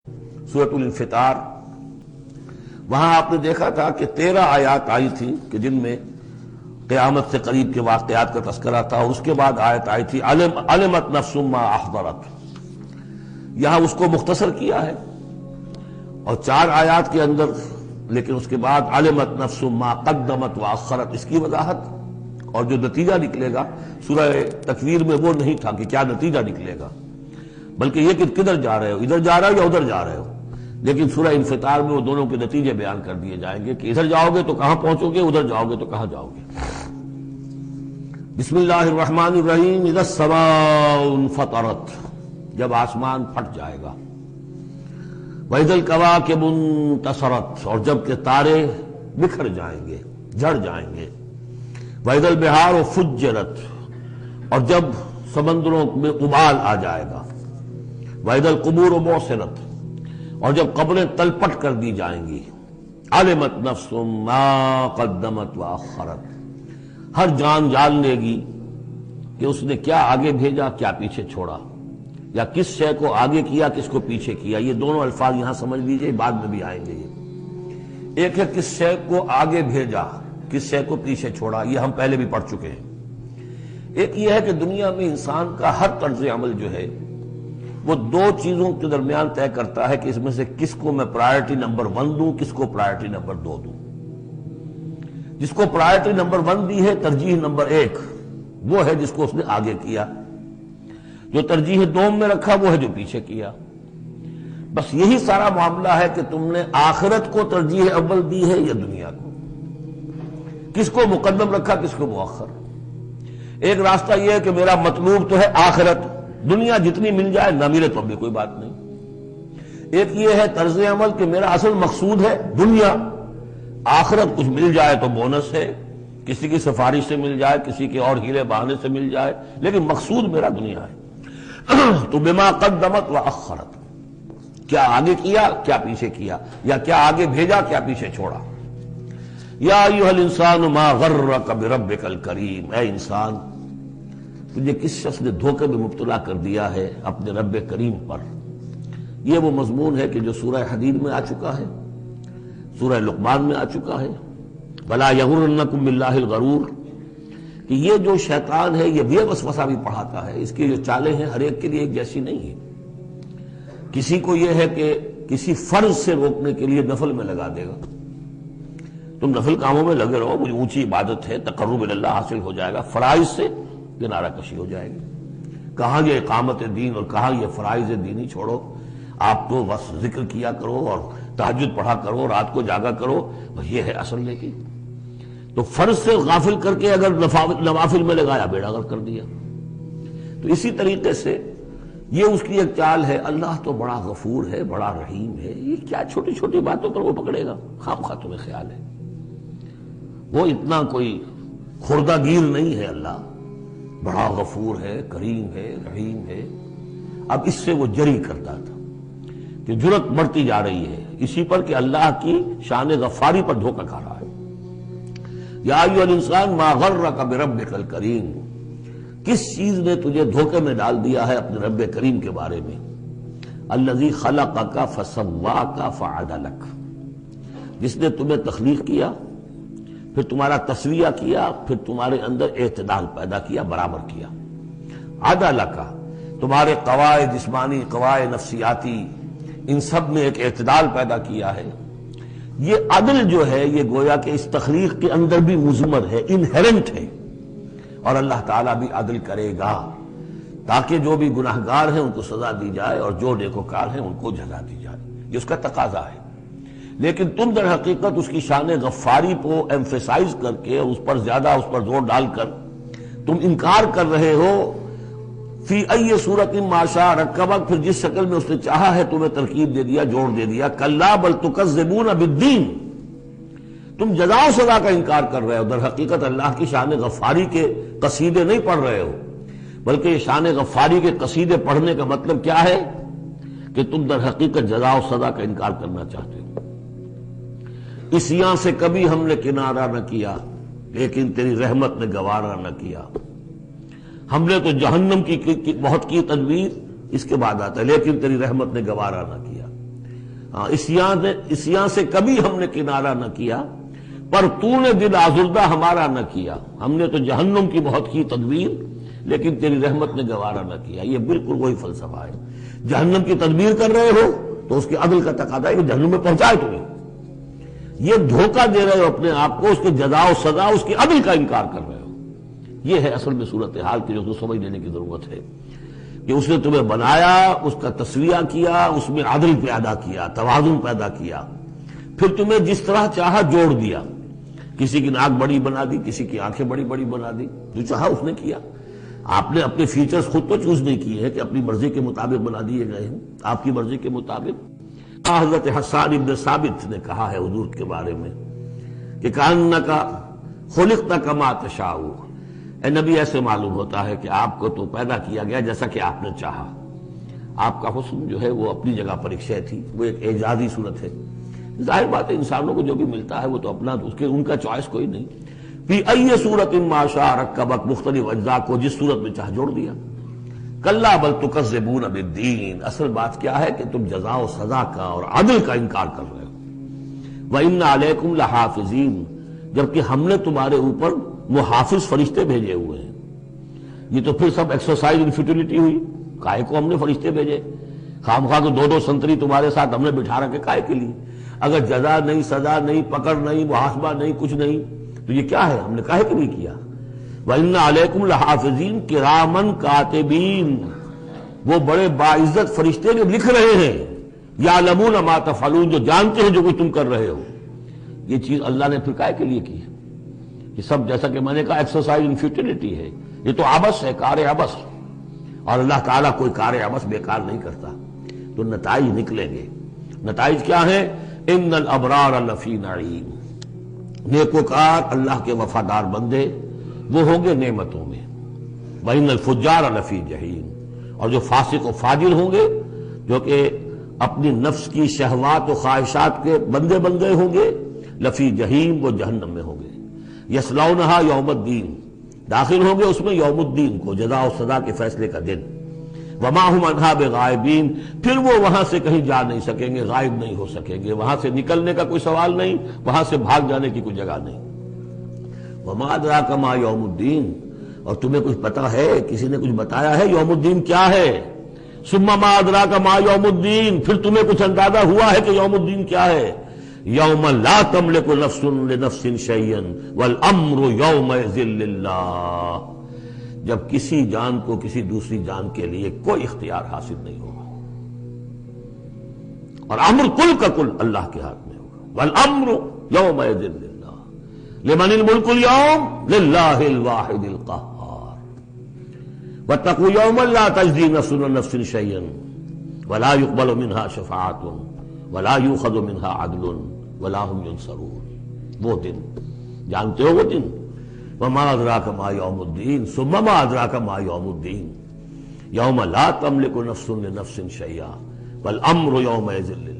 سورۃ الانفطار، وہاں آپ نے دیکھا تھا کہ 13 آیات آئی تھی کہ جن میں قیامت سے قریب کے واقعات کا تذکرہ تھا، اور اس کے بعد آیت آئی تھی علمت نفس ما احضرت۔ یہاں اس کو مختصر کیا ہے اور 4 آیات کے اندر، لیکن اس کے بعد علمت نفس ما قدمت واخرت، اس کی وضاحت اور جو نتیجہ نکلے گا سورہ تکویر میں وہ نہیں تھا کہ کیا نتیجہ نکلے گا، بلکہ یہ کہ کدھر جا رہے ہو، ادھر جا رہے ہو یا ادھر جا رہے ہو۔ لیکن سورہ انفطار میں وہ دونوں کے نتیجے بیان کر دیے جائیں گے کہ ادھر جاؤ گے تو کہاں پہنچو گے، ادھر جاؤ گے تو کہاں جاؤ گے۔ بسم اللہ الرحمن الرحیم، اذا السماء انفطرت، جب آسمان پھٹ جائے گا، وَإِذَا الْكَوَاكِبُ انتَثَرَتْ، اور جب کہ تارے بکھر جائیں گے، جھڑ جائیں گے، وَإِذَا الْبِحَارُ فُجِّرَتْ، اور جب سمندروں میں ابال آ جائے گا، وَإِذَا الْقُبُورُ بُعْثِرَتْ، اور جب قبریں تلپٹ کر دی جائیں گی، عَلِمَتْ نَفْسٌ مَا قَدَّمَتْ وَأَخَّرَتْ، ہر جان جان لے گی کہ اس نے کیا آگے بھیجا، کیا پیچھے چھوڑا، یا کس شے کو آگے کیا، کس کو پیچھے کیا۔ یہ دونوں الفاظ یہاں سمجھ لیجئے، بعد میں بھی آئیں گے۔ یہ ایک ہے کس شے کو آگے بھیجا، کس شے کو پیچھے چھوڑا، یہ ہم پہلے بھی پڑھ چکے ہیں۔ ایک یہ ہے کہ دنیا میں انسان کا ہر طرز عمل جو ہے وہ 2 چیزوں کے درمیان طے کرتا ہے کہ اس میں سے کس کو میں پرائرٹی نمبر 1 دوں، کس کو پرائرٹی نمبر 2 دوں۔ جس کو پرائرٹی نمبر 1 دی ہے، ترجیح نمبر 1، وہ ہے جس کو اس نے آگے کیا۔ جو ترجیح 2 میں رکھا وہ ہے جو پیچھے کیا۔ بس یہی سارا معاملہ ہے کہ تم نے آخرت کو ترجیح اول دی ہے یا دنیا کو، کس کو مقدم رکھا، کس کو مؤخر۔ ایک راستہ یہ ہے کہ میرا مطلوب تو ہے آخرت، دنیا جتنی مل جائے نہ ملے تو بھی کوئی بات نہیں۔ ایک یہ ہے طرز عمل کہ میرا اصل مقصود ہے دنیا، آخرت کچھ مل جائے تو بونس ہے، کسی کی سفارش سے مل جائے، کسی کے اور ہیلے بہانے سے مل جائے، لیکن مقصود میرا دنیا ہے۔ تو بما قدمت واخرت، کیا آگے کیا، کیا پیچھے کیا، یا کیا آگے بھیجا، کیا پیچھے چھوڑا۔ یا ایھا الانسان ما غرک بربک الکریم، اے انسان تجھے کس شخص نے دھوکے میں مبتلا کر دیا ہے اپنے رب کریم پر۔ یہ وہ مضمون ہے کہ جو سورہ حدید میں آ چکا ہے، سورہ لقمان میں آ چکا ہے، بلا یغرنکم باللہ الغرور، کہ یہ جو شیطان ہے یہ وسوسہ بھی پڑھاتا ہے، اس کی جو چالیں ہیں ہر ایک کے لیے ایک جیسی نہیں ہے۔ کسی کو یہ ہے کہ کسی فرض سے روکنے کے لیے نفل میں لگا دے گا، تم نفل کاموں میں لگے رہو، مجھے اونچی عبادت ہے، تقرب اللہ حاصل ہو جائے گا، فرائض سے کنارہ کشی ہو جائے گی۔ کہاں یہ اقامت دین اور کہاں یہ فرائض دینی چھوڑو، آپ تو بس ذکر کیا کرو اور تہجد پڑھا کرو، رات کو جاگا کرو، بس یہ ہے اصل۔ لیکن تو فرض سے غافل کر کے اگر نوافل میں لگایا، بیڑا غرق کر دیا۔ تو اسی طریقے سے یہ اس کی ایک چال ہے، اللہ تو بڑا غفور ہے، بڑا رحیم ہے، یہ کیا چھوٹی چھوٹی باتوں پر وہ پکڑے گا، خام خواہ تمہیں خیال ہے وہ اتنا کوئی خوردہ گیر نہیں ہے، اللہ بڑا غفور ہے، کریم ہے، رحیم ہے۔ اب اس سے وہ جری کرتا تھا کہ جرت بڑھتی جا رہی ہے اسی پر کہ اللہ کی شان غفاری پر دھوکہ کھا رہا ہے۔ یا ایھا الانسان ما غرک بربک الکریم، کس چیز نے تجھے دھوکے میں ڈال دیا ہے اپنے رب کریم کے بارے میں۔ الذی خلقک فسواک فعدلک، جس نے تمہیں تخلیق کیا، پھر تمہارا تسویہ کیا، پھر تمہارے اندر اعتدال پیدا کیا، برابر کیا۔ عدلک، تمہارے قواعد جسمانی، قواعد نفسیاتی، ان سب میں ایک اعتدال پیدا کیا ہے۔ یہ عدل جو ہے یہ گویا کہ اس تخلیق کے اندر بھی مضمر ہے، انہیرنٹ ہے، اور اللہ تعالیٰ بھی عدل کرے گا تاکہ جو بھی گناہگار ہیں ان کو سزا دی جائے اور جو نیکوکار ہیں ان کو جزا دی جائے، یہ اس کا تقاضا ہے۔ لیکن تم در حقیقت اس کی شان غفاری کو ایمفیسائز کر کے اس پر زیادہ اس پر زور ڈال کر تم انکار کر رہے ہو۔ فی ای صورت ما شاء رکبک، پھر جس شکل میں اس نے چاہا ہے تمہیں ترکیب دے دیا، جوڑ دے دیا۔ کلا بل تکذبون بالدین، تم جزا و سزا کا انکار کر رہے ہو، در حقیقت اللہ کی شان غفاری کے قصیدے نہیں پڑھ رہے ہو، بلکہ یہ شان غفاری کے قصیدے پڑھنے کا مطلب کیا ہے کہ تم در حقیقت جزا و سزا کا انکار کرنا چاہتے ہو۔ عصیاں سے کبھی ہم نے کنارہ نہ کیا، لیکن تیری رحمت نے گوارا نہ کیا۔ ہم نے تو جہنم کی بہت کی تدبیر، اس کے بعد آتا ہے لیکن تیری رحمت نے گوارا نہ کیا۔ اسیاں سے کبھی ہم نے کنارہ نہ کیا، پر تو نے دل آزردہ ہمارا نہ کیا۔ ہم نے تو جہنم کی بہت کی تدبیر، لیکن تیری رحمت نے گوارا نہ کیا۔ یہ بالکل وہی فلسفہ ہے۔ جہنم کی تدبیر کر رہے ہو تو اس کے عدل کا تقاضا ہے کہ جہنم میں پہنچائے تمہیں۔ یہ دھوکہ دے رہے ہو اپنے آپ کو، اس کے جزا و سزا، اس کے عدل کا انکار کر رہے ہو۔ یہ ہے اصل میں صورتحال کی جو سمجھ لینے کی ضرورت ہے کہ اس نے تمہیں بنایا، اس کا تسویہ کیا، اس میں عدل پیدا کیا، توازن پیدا کیا، پھر تمہیں جس طرح چاہا جوڑ دیا۔ کسی کی ناک بڑی بنا دی، کسی کی آنکھیں بڑی بڑی بنا دی، جو چاہا اس نے کیا۔ آپ نے اپنے فیچرز خود تو چوز نہیں کیے ہیں کہ اپنی مرضی کے مطابق بنا دیے گئے ہیں، آپ کی مرضی کے مطابق۔ حضرت حسان ابن ثابت نے کہا ہے حضور کے بارے میں کہ کأنک خلقت کما تشاء، اے نبی ایسے معلوم ہوتا ہے کہ آپ کو تو پیدا کیا گیا جیسا کہ آپ نے چاہا۔ آپ کا حسن جو ہے وہ اپنی جگہ پر ایک شے تھی، وہ ایک اعجازی صورت ہے۔ ظاہر بات ہے انسانوں کو جو بھی ملتا ہے وہ تو اپنا، اس کے ان کا چوائس کوئی نہیں۔ فی ای صورت ما شاء رکبک، مختلف اجزاء کو جس صورت میں چاہ جوڑ دیا۔ کلا بل تکذبون بالدین، اصل بات کیا ہے کہ تم جزا و سزا کا اور عدل کا انکار کر رہے ہو۔ وَإِنَّ عَلَيْكُمْ لَحَافِظِينَ، جبکہ ہم نے تمہارے اوپر محافظ فرشتے بھیجے ہوئے ہیں۔ یہ تو پھر سب ایکسرسائز ان فیوٹیلٹی ہوئی، کائے کو ہم نے فرشتے بھیجے؟ خامخواہ تو دو دو سنتری تمہارے ساتھ ہم نے بٹھا رکھے کائے کے لیے؟ اگر جزا نہیں، سزا نہیں، پکڑ نہیں، محاسبہ نہیں، کچھ نہیں تو یہ کیا ہے؟ ہم نے کاہے کے لیے کیا؟ وَإِنَّ عَلَيْكُمْ لَحَافِظِينَ كِرَامًا كَاتِبِينَ، وہ بڑے باعزت فرشتے جو لکھ رہے ہیں، يَعْلَمُونَ مَا تَفْعَلُونَ، جو جانتے ہیں جو کچھ تم کر رہے ہو۔ یہ چیز اللہ نے پھر کاہے کے لیے کی؟ یہ سب جیسا کہ میں نے کہا ایکسرسائز ان فیوٹیلٹی ہے، یہ تو عبث ہے، کار عبث، اور اللہ تعالیٰ کوئی کار عبث بیکار نہیں کرتا۔ تو نتائج نکلیں گے۔ نتائج کیا ہیں؟ ان الابرار لفی نعیم، نیکوکار اللہ کے وفادار بندے وہ ہوں گے نعمتوں میں۔ وَإِنَّ الْفُجَّارَ لَفِي جَحِيمٍ، اور جو فاسق و فاجر ہوں گے، جو کہ اپنی نفس کی شہوات و خواہشات کے بندے بن گئے ہوں گے، لفی جہیم، وہ جہنم میں ہوں گے۔ یصلونہا یوم الدین، داخل ہوں گے اس میں یوم الدین کو، جزا و سزا کے فیصلے کا دن۔ وما ہم عنہا بغائبین، پھر وہ وہاں سے کہیں جا نہیں سکیں گے، غائب نہیں ہو سکیں گے، وہاں سے نکلنے کا کوئی سوال نہیں، وہاں سے بھاگ جانے کی کوئی جگہ نہیں۔ وما ادراک ما یوم الدین، اور تمہیں کچھ پتا ہے، کسی نے کچھ بتایا ہے یوم الدین کیا ہے؟ ثم ما ادراک ما یوم الدین، پھر تمہیں کچھ اندازہ ہوا ہے کہ یوم الدین کیا ہے؟ یوم لا تملک نفس لنفس شیئا والامر یومئذ للہ، جب کسی جان کو کسی دوسری جان کے لیے کوئی اختیار حاصل نہیں ہوگا، اور امر کل کا کل اللہ کے ہاتھ میں ہوگا۔ والامر یومئذ للہ، لمن الملک اليوم للہ الواحد القہار۔ واتقوا یوما لا تجزی نفس عن نفس شیئا ولا يقبل منها شفاعۃ ولا یؤخذ منها عدل ولا هم ينصرون۔ وہ دن جانتے ہو، وہ دن وما ادراک ما یوم الدین ثم ما ادراک ما یوم الدین یوم لا تملک نفس لنفس شیئا والامر یومئذ للہ۔